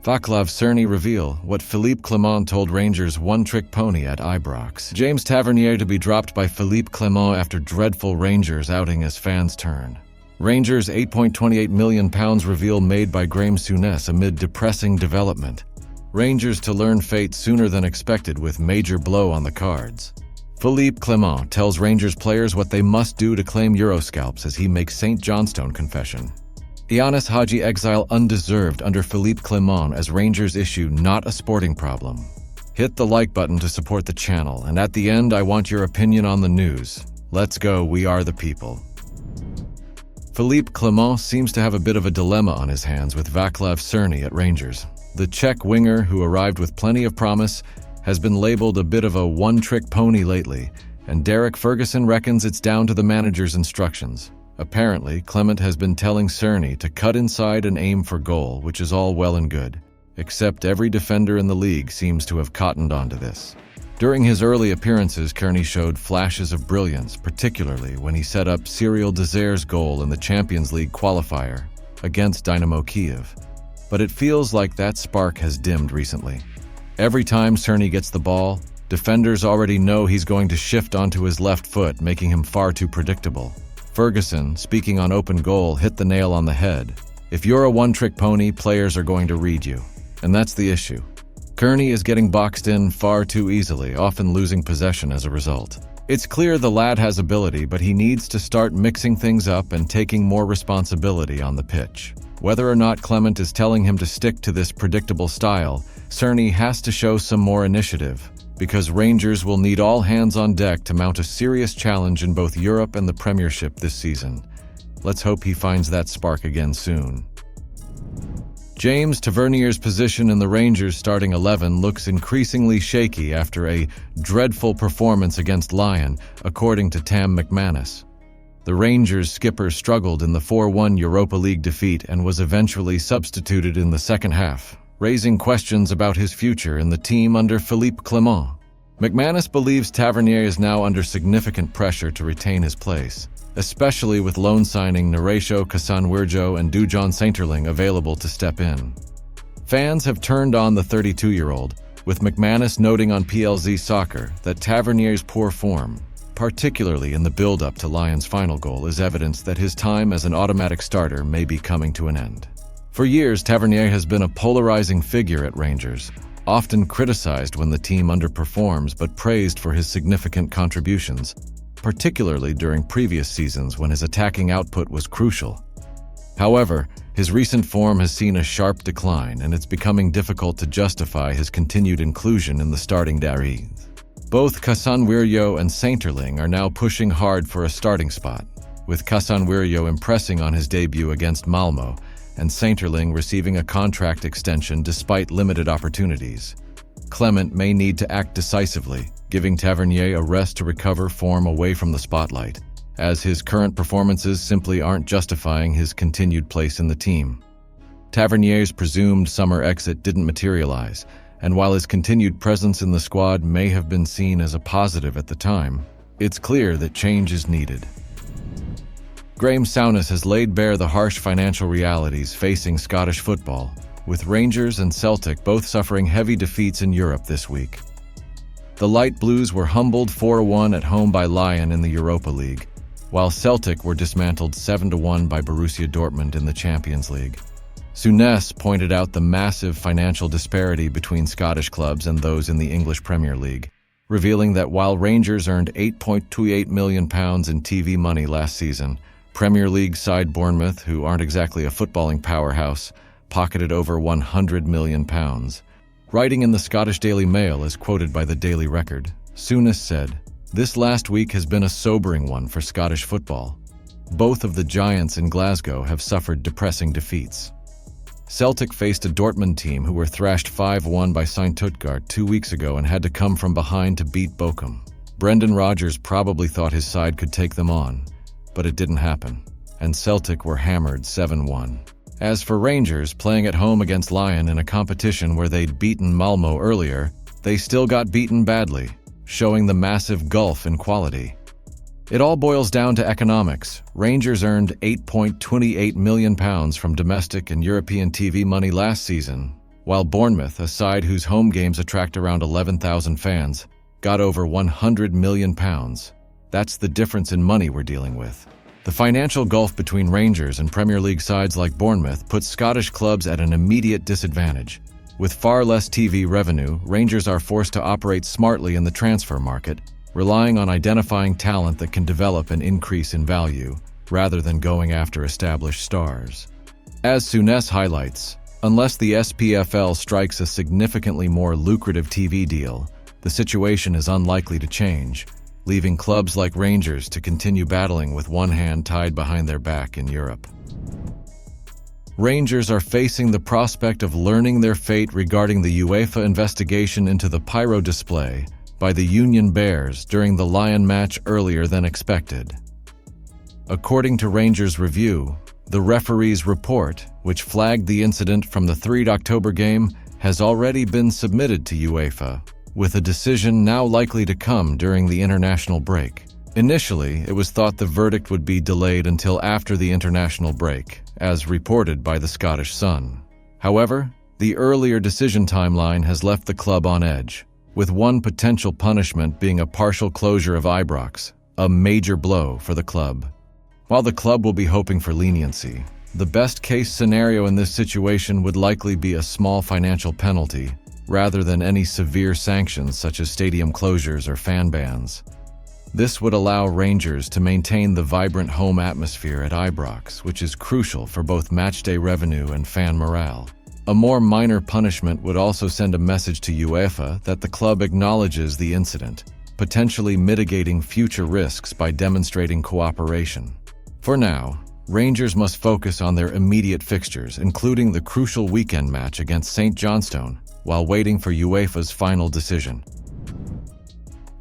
Václav Cerny reveal what Philippe Clement told Rangers one-trick pony at Ibrox. James Tavernier to be dropped by Philippe Clement after dreadful Rangers outing as fans turn. Rangers' £8.28 million reveal made by Graham Souness amid depressing development. Rangers to learn fate sooner than expected with major blow on the cards. Philippe Clement tells Rangers players what they must do to claim Euroscalps as he makes St. Johnstone confession. Ioannis Hagi exile undeserved under Philippe Clement as Rangers issue not a sporting problem. Hit the like button to support the channel, and at the end I want your opinion on the news. Let's go, we are the people. Philippe Clement seems to have a bit of a dilemma on his hands with Václav Cerny at Rangers. The Czech winger, who arrived with plenty of promise, has been labeled a bit of a one-trick pony lately, and Derek Ferguson reckons it's down to the manager's instructions. Apparently, Clement has been telling Cerny to cut inside and aim for goal, which is all well and good. Except every defender in the league seems to have cottoned onto this. During his early appearances, Cerny showed flashes of brilliance, particularly when he set up Cyril Désir's goal in the Champions League qualifier against Dynamo Kiev. But it feels like that spark has dimmed recently. Every time Cerny gets the ball, defenders already know he's going to shift onto his left foot, making him far too predictable. Ferguson, speaking on open goal, hit the nail on the head. If you're a one-trick pony, players are going to read you. And that's the issue. Cerny is getting boxed in far too easily, often losing possession as a result. It's clear the lad has ability, but he needs to start mixing things up and taking more responsibility on the pitch. Whether or not Clement is telling him to stick to this predictable style, Cerny has to show some more initiative, because Rangers will need all hands on deck to mount a serious challenge in both Europe and the Premiership this season. Let's hope he finds that spark again soon. James Tavernier's position in the Rangers starting 11 looks increasingly shaky after a dreadful performance against Lyon, according to Tam McManus. The Rangers skipper struggled in the 4-1 Europa League defeat and was eventually substituted in the second half, raising questions about his future in the team under Philippe Clement. McManus believes Tavernier is now under significant pressure to retain his place, especially with loan signing Narecio Casanwirjo and Dujon Sainterling available to step in. Fans have turned on the 32-year-old, with McManus noting on PLZ Soccer that Tavernier's poor form, particularly in the build-up to Lyon's final goal, is evidence that his time as an automatic starter may be coming to an end. For years, Tavernier has been a polarizing figure at Rangers, often criticized when the team underperforms but praised for his significant contributions, particularly during previous seasons when his attacking output was crucial. However, his recent form has seen a sharp decline, and it's becoming difficult to justify his continued inclusion in the starting Dari. Both Casanwirjo and Sainterling are now pushing hard for a starting spot, with Casanwirjo impressing on his debut against Malmo, and Sainterling receiving a contract extension despite limited opportunities. Clement may need to act decisively, giving Tavernier a rest to recover form away from the spotlight, as his current performances simply aren't justifying his continued place in the team. Tavernier's presumed summer exit didn't materialize, and while his continued presence in the squad may have been seen as a positive at the time, it's clear that change is needed. Graham Souness has laid bare the harsh financial realities facing Scottish football, with Rangers and Celtic both suffering heavy defeats in Europe this week. The Light Blues were humbled 4-1 at home by Lyon in the Europa League, while Celtic were dismantled 7-1 by Borussia Dortmund in the Champions League. Souness pointed out the massive financial disparity between Scottish clubs and those in the English Premier League, revealing that while Rangers earned £8.28 million in TV money last season, Premier League side Bournemouth, who aren't exactly a footballing powerhouse, pocketed over £100 million. Writing in the Scottish Daily Mail as quoted by the Daily Record, Souness said, "This last week has been a sobering one for Scottish football. Both of the giants in Glasgow have suffered depressing defeats. Celtic faced a Dortmund team who were thrashed 5-1 by Saint-Tutgart 2 weeks ago and had to come from behind to beat Bochum. Brendan Rodgers probably thought his side could take them on, but it didn't happen, and Celtic were hammered 7-1. As for Rangers, playing at home against Lyon in a competition where they'd beaten Malmo earlier, they still got beaten badly, showing the massive gulf in quality. It all boils down to economics. Rangers earned £8.28 million from domestic and European TV money last season, while Bournemouth, a side whose home games attract around 11,000 fans, got over £100 million. That's the difference in money we're dealing with. The financial gulf between Rangers and Premier League sides like Bournemouth puts Scottish clubs at an immediate disadvantage. With far less TV revenue, Rangers are forced to operate smartly in the transfer market, relying on identifying talent that can develop and increase in value, rather than going after established stars. As Souness highlights, unless the SPFL strikes a significantly more lucrative TV deal, the situation is unlikely to change, leaving clubs like Rangers to continue battling with one hand tied behind their back in Europe. Rangers are facing the prospect of learning their fate regarding the UEFA investigation into the pyro display by the Union Bears during the Lion match earlier than expected. According to Rangers Review, the referee's report, which flagged the incident from the 3 October game, has already been submitted to UEFA, with a decision now likely to come during the international break. Initially, it was thought the verdict would be delayed until after the international break, as reported by the Scottish Sun. However, the earlier decision timeline has left the club on edge, with one potential punishment being a partial closure of Ibrox, a major blow for the club. While the club will be hoping for leniency, the best-case scenario in this situation would likely be a small financial penalty, rather than any severe sanctions such as stadium closures or fan bans. This would allow Rangers to maintain the vibrant home atmosphere at Ibrox, which is crucial for both matchday revenue and fan morale. A more minor punishment would also send a message to UEFA that the club acknowledges the incident, potentially mitigating future risks by demonstrating cooperation. For now, Rangers must focus on their immediate fixtures, including the crucial weekend match against St Johnstone, while waiting for UEFA's final decision.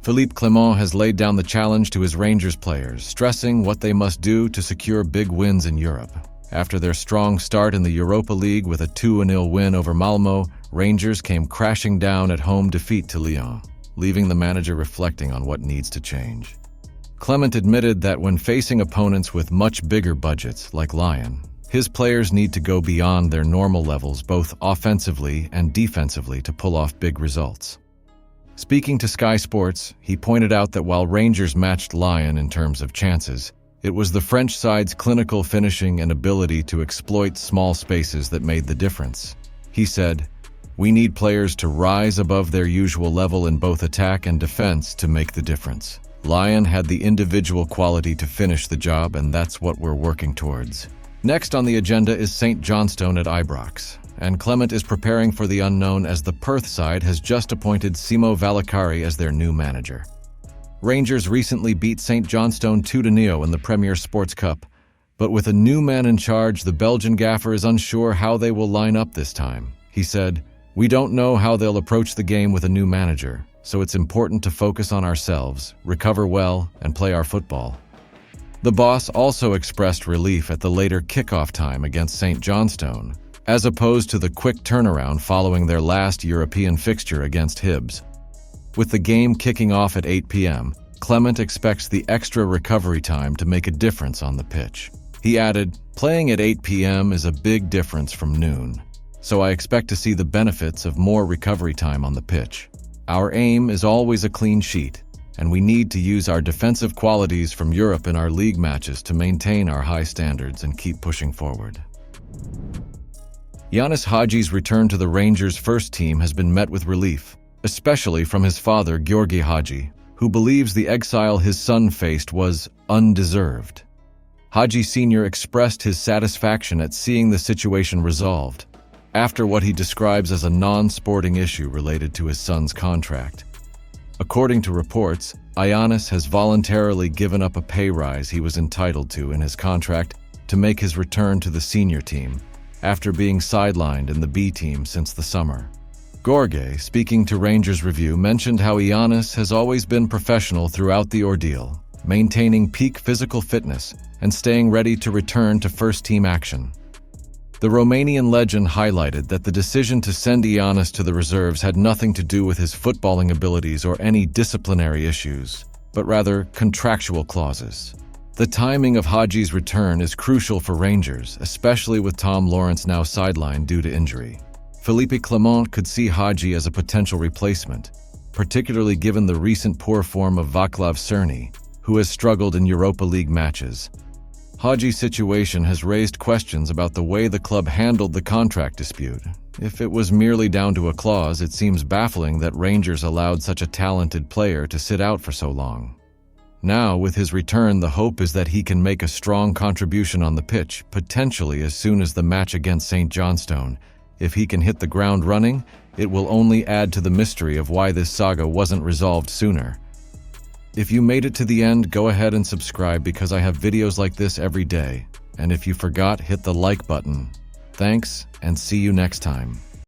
Philippe Clement has laid down the challenge to his Rangers players, stressing what they must do to secure big wins in Europe. After their strong start in the Europa League with a 2-0 win over Malmö, Rangers came crashing down at home defeat to Lyon, leaving the manager reflecting on what needs to change. Clement admitted that when facing opponents with much bigger budgets, like Lyon, his players need to go beyond their normal levels both offensively and defensively to pull off big results. Speaking to Sky Sports, he pointed out that while Rangers matched Lyon in terms of chances, it was the French side's clinical finishing and ability to exploit small spaces that made the difference. He said, "We need players to rise above their usual level in both attack and defense to make the difference. Lyon had the individual quality to finish the job, and that's what we're working towards." Next on the agenda is St Johnstone at Ibrox, and Clement is preparing for the unknown as the Perth side has just appointed Simo Valakari as their new manager. Rangers recently beat St Johnstone 2-0 in the Premier Sports Cup, but with a new man in charge, the Belgian gaffer is unsure how they will line up this time. He said, "We don't know how they'll approach the game with a new manager, so it's important to focus on ourselves, recover well, and play our football." The boss also expressed relief at the later kickoff time against St Johnstone, as opposed to the quick turnaround following their last European fixture against Hibs. With the game kicking off at 8 p.m., Clement expects the extra recovery time to make a difference on the pitch. He added, "Playing at 8 p.m. is a big difference from noon, so I expect to see the benefits of more recovery time on the pitch. Our aim is always a clean sheet, and we need to use our defensive qualities from Europe in our league matches to maintain our high standards and keep pushing forward." Hagi's return to the Rangers' first team has been met with relief, especially from his father Gheorghe Hagi, who believes the exile his son faced was undeserved. Hagi Sr. expressed his satisfaction at seeing the situation resolved, after what he describes as a non-sporting issue related to his son's contract. According to reports, Souness has voluntarily given up a pay rise he was entitled to in his contract to make his return to the senior team, after being sidelined in the B team since the summer. Gheorghe, speaking to Rangers Review, mentioned how Souness has always been professional throughout the ordeal, maintaining peak physical fitness and staying ready to return to first-team action. The Romanian legend highlighted that the decision to send Souness to the reserves had nothing to do with his footballing abilities or any disciplinary issues, but rather contractual clauses. The timing of Hagi's return is crucial for Rangers, especially with Tom Lawrence now sidelined due to injury. Philippe Clement could see Hagi as a potential replacement, particularly given the recent poor form of Vaclav Cerny, who has struggled in Europa League matches. Hagi's situation has raised questions about the way the club handled the contract dispute. If it was merely down to a clause, it seems baffling that Rangers allowed such a talented player to sit out for so long. Now, with his return, the hope is that he can make a strong contribution on the pitch, potentially as soon as the match against St. Johnstone. If he can hit the ground running, it will only add to the mystery of why this saga wasn't resolved sooner. If you made it to the end, go ahead and subscribe because I have videos like this every day. And if you forgot, hit the like button. Thanks, and see you next time.